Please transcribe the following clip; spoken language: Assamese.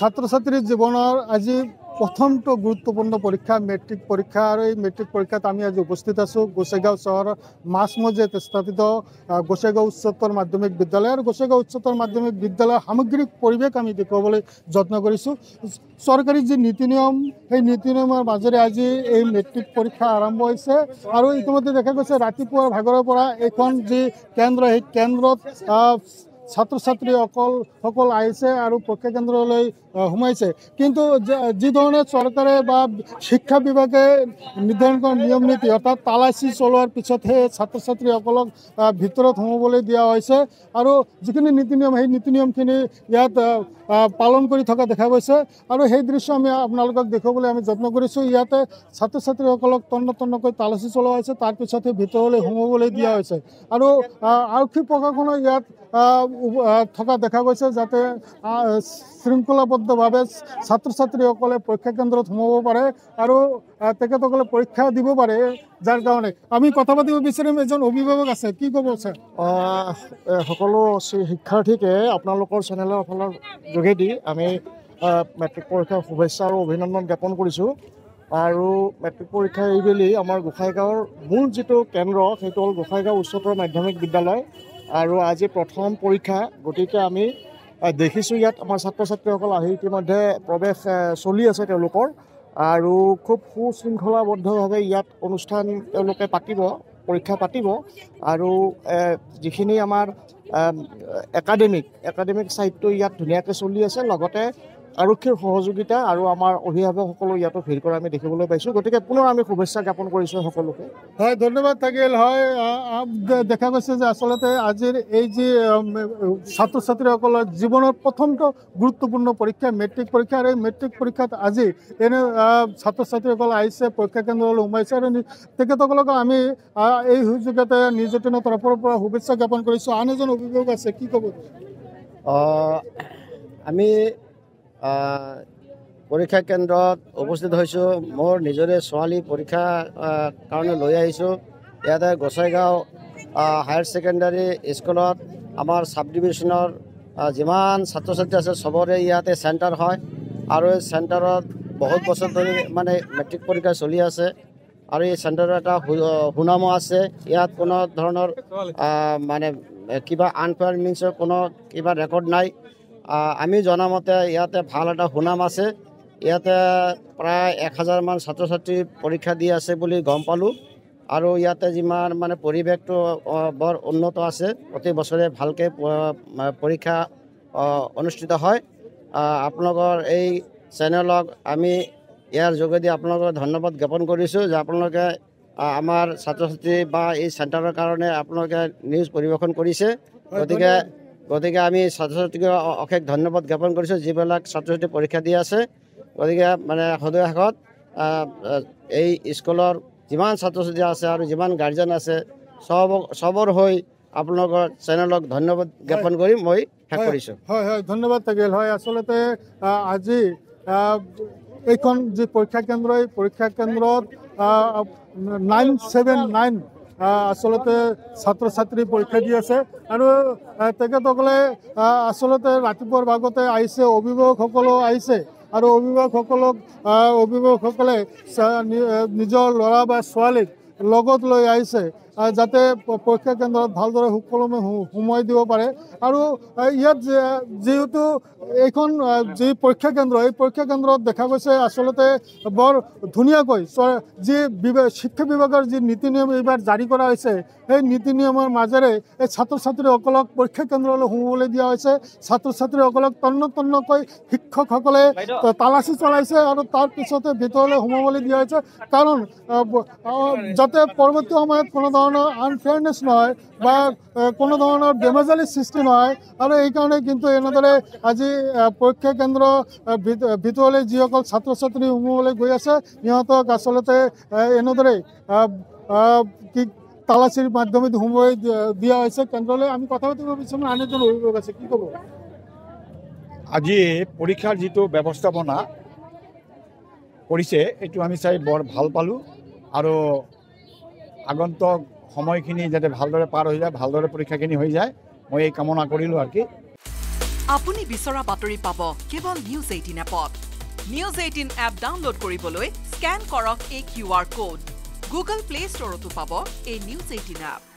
ছাত্ৰ ছাত্ৰীৰ জীৱনৰ আজি প্ৰথমটো গুৰুত্বপূৰ্ণ পৰীক্ষা মেট্ৰিক পৰীক্ষা আৰু এই মেট্ৰিক পৰীক্ষাত আমি আজি উপস্থিত আছোঁ গোসাইগাঁও চহৰৰ মাজমজিয়াত স্থাপিত গোসাইগাঁও উচ্চতৰ মাধ্যমিক বিদ্যালয় আৰু গোসাইগাঁও উচ্চতৰ মাধ্যমিক বিদ্যালয়ৰ সামগ্ৰিক পৰিৱেশ আমি দেখুৱাবলৈ যত্ন কৰিছোঁ। চৰকাৰী যি নীতি নিয়ম সেই নীতি নিয়মৰ মাজেৰে আজি এই মেট্ৰিক পৰীক্ষা আৰম্ভ হৈছে আৰু ইতিমধ্যে দেখা গৈছে ৰাতিপুৱাৰ ভাগৰৰ পৰা এইখন যি কেন্দ্ৰ সেই কেন্দ্ৰত ছাত্ৰ ছাত্ৰীসকল আহিছে আৰু পৰীক্ষা কেন্দ্ৰলৈ সোমাইছে। কিন্তু যি ধৰণে চৰকাৰে বা শিক্ষা বিভাগে নিৰ্ধাৰণ কৰা নিয়ম নীতি অৰ্থাৎ তালাচী চলোৱাৰ পিছতহে ছাত্ৰ ছাত্ৰীসকলক ভিতৰত সোমাবলৈ দিয়া হৈছে আৰু যিখিনি নীতি নিয়ম সেই নীতি নিয়মখিনি ইয়াত পালন কৰি থকা দেখা গৈছে আৰু সেই দৃশ্য আমি আপোনালোকক দেখুৱাবলৈ আমি যত্ন কৰিছোঁ। ইয়াতে ছাত্ৰ ছাত্ৰীসকলক তন্নকৈ তালাচী চলোৱা হৈছে, তাৰপিছতহে ভিতৰলৈ সোমাবলৈ দিয়া হৈছে আৰু আৰক্ষী প্ৰশাসনে ইয়াত থকা দেখা গৈছে যাতে শৃংখলাবদ্ধভাৱে ছাত্ৰ ছাত্ৰীসকলে পৰীক্ষা কেন্দ্ৰত সোমাব পাৰে আৰু তেখেতসকলে পৰীক্ষা দিব পাৰে। যাৰ কাৰণে আমি কথা পাতিব বিচাৰিম, এজন অভিভাৱক আছে, কি ক'ব ছাৰ? সকলো শিক্ষাৰ্থীকে আপোনালোকৰ চেনেলৰ ফালৰ যোগেদি আমি মেট্ৰিক পৰীক্ষাৰ শুভেচ্ছা আৰু অভিনন্দন জ্ঞাপন কৰিছোঁ। আৰু মেট্ৰিক পৰীক্ষা এইবেলি আমাৰ গোসাইগাঁৱৰ মূল যিটো কেন্দ্ৰ সেইটো হ'ল গোসাইগাঁও উচ্চতৰ মাধ্যমিক বিদ্যালয় আৰু আজি প্ৰথম পৰীক্ষা, গতিকে আমি দেখিছোঁ ইয়াত আমাৰ ছাত্ৰ ছাত্ৰীসকল আহি ইতিমধ্যে প্ৰৱেশ চলি আছে তেওঁলোকৰ আৰু খুব সুশৃংখলাবদ্ধভাৱে ইয়াত অনুষ্ঠান তেওঁলোকে পৰীক্ষা পাতিব আৰু যিখিনি আমাৰ একাডেমিক ছাইডটো ইয়াত ধুনীয়াকৈ চলি আছে, লগতে আৰক্ষীৰ সহযোগিতা আৰু আমাৰ অভিভাৱকসকলো ইয়াতো ভিৰ কৰা আমি দেখিবলৈ পাইছোঁ। গতিকে পুনৰ আমি শুভেচ্ছা জ্ঞাপন কৰিছোঁ সকলোকে। হয়, ধন্যবাদ থাকিল। হয়, দেখা গৈছে যে আচলতে আজিৰ এই যি ছাত্ৰ ছাত্ৰীসকলৰ জীৱনৰ প্ৰথমটো গুৰুত্বপূৰ্ণ পৰীক্ষা মেট্ৰিক পৰীক্ষা আৰু এই মেট্ৰিক পৰীক্ষাত আজি ছাত্ৰ ছাত্ৰীসকল আহিছে, পৰীক্ষা কেন্দ্ৰলৈ সোমাইছে আৰু তেখেতসকলক আমি এই সুযোগতে নিউজ 18 তৰফৰ পৰা শুভেচ্ছা জ্ঞাপন কৰিছোঁ। আন এজন অভিভাৱক আছে, কি ক'ব? আমি পৰীক্ষা কেন্দ্ৰত উপস্থিত হৈছোঁ। মোৰ নিজৰে ছোৱালী পৰীক্ষা কাৰণে লৈ আহিছোঁ। ইয়াতে গোসাইগাঁও হায়াৰ ছেকেণ্ডাৰী স্কুলত আমাৰ ছাব ডিভিশ্যনৰ যিমান ছাত্ৰ ছাত্ৰী আছে চবৰে ইয়াতে চেণ্টাৰ হয় আৰু এই চেণ্টাৰত বহুত বছৰ ধৰি মানে মেট্ৰিক পৰীক্ষা চলি আছে আৰু এই চেণ্টাৰৰ এটা সুনামো আছে। ইয়াত কোনো ধৰণৰ মানে কিবা আনফেয়াৰ মিনছৰ কোনো কিবা ৰেকৰ্ড নাই। আমি জনামতে ইয়াতে ভাল এটা সুনাম আছে। ইয়াতে প্ৰায় 1000 মান ছাত্ৰ ছাত্ৰী পৰীক্ষা দি আছে বুলি গম পালোঁ আৰু ইয়াতে যিমান মানে পৰিৱেশটো বৰ উন্নত আছে। প্ৰতি বছৰে ভালকৈ পৰীক্ষা অনুষ্ঠিত হয়। আপোনালোকৰ এই চেনেলক আমি ইয়াৰ যোগেদি আপোনালোকক ধন্যবাদ জ্ঞাপন কৰিছোঁ যে আপোনালোকে আমাৰ ছাত্ৰ ছাত্ৰী বা এই চেণ্টাৰৰ কাৰণে আপোনালোকে নিউজ পৰিৱেশন কৰিছে। গতিকে আমি ছাত্ৰ ছাত্ৰীক অশেষ ধন্যবাদ জ্ঞাপন কৰিছোঁ যিবিলাক ছাত্ৰ ছাত্ৰী পৰীক্ষা দি আছে। গতিকে মানে সদয় শেষত এই স্কুলৰ যিমান ছাত্ৰ ছাত্ৰী আছে আৰু যিমান গাৰ্জেন আছে চবৰ হৈ আপোনালোকৰ চেনেলক ধন্যবাদ জ্ঞাপন কৰি মই শেষ কৰিছোঁ। হয়, ধন্যবাদ থাকিল। হয়, আচলতে আজি এইখন যি পৰীক্ষা কেন্দ্ৰ, এই পৰীক্ষা কেন্দ্ৰত 979 আচলতে ছাত্ৰ ছাত্ৰী পৰীক্ষা দি আছে আৰু তেখেতসকলে আচলতে ৰাতিপুৱাৰ ভাগতে আহিছে, অভিভাৱকসকলো আহিছে আৰু অভিভাৱকসকলে নিজৰ ল'ৰা বা ছোৱালীক লগত লৈ আহিছে যাতে পৰীক্ষা কেন্দ্ৰত ভালদৰে সুকলমে সোমাই দিব পাৰে। আৰু ইয়াত যিহেতু এইখন যি পৰীক্ষা কেন্দ্ৰ, এই পৰীক্ষা কেন্দ্ৰত দেখা গৈছে আচলতে বৰ ধুনীয়াকৈ যি শিক্ষা বিভাগৰ যি নীতি নিয়ম এইবাৰ জাৰি কৰা হৈছে সেই নীতি নিয়মৰ মাজেৰে এই ছাত্ৰ ছাত্ৰীসকলক পৰীক্ষা কেন্দ্ৰলৈ সোমাবলৈ দিয়া হৈছে। ছাত্ৰ ছাত্ৰীসকলক তন্নকৈ শিক্ষকসকলে তালাচী চলাইছে আৰু তাৰপিছতে ভিতৰলৈ সোমাবলৈ দিয়া হৈছে, কাৰণ যাতে পৰৱৰ্তী সময়ত কোনো ধৰণৰ আনফেয়াৰনেছ নহয় বা কোনো ধৰণৰ বেমেজালিৰ সৃষ্টি নহয়। আৰু এইকাৰণে কিন্তু এনেদৰে আজি পৰীক্ষা কেন্দ্ৰ ভিতৰলৈ যিসকল ছাত্ৰ ছাত্ৰী সোমাবলৈ গৈ আছে সিহঁতক আচলতে এনেদৰে তালাচীৰ মাধ্যমেদি সোমোৱাই দিয়া হৈছে কেন্দ্ৰলৈ। আমি কথা পাতিব বিচাৰিম, আন এজন অভিভাৱক আছে, কি ক'ব? আজি পৰীক্ষাৰ যিটো ব্যৱস্থাপনা কৰিছে এইটো আমি চাই বৰ ভাল পালোঁ আৰু আগন্তুক সময়খিনি যাতে ভালদৰে পাৰ হৈ যায়, ভালদৰে পৰীক্ষাখিনি হৈ যায়, মই এই কামনা কৰিলোঁ আৰু কি। আপুনি বিচৰা বাতৰি পাব কেৱল নিউজ 18 এপত। নিউজ 18 এপ ডাউনলোড কৰিবলৈ স্ক্যান কৰক এই QR কোড। গুগল প্লে ষ্টৰতো পাব এই নিউজ 18 এপ।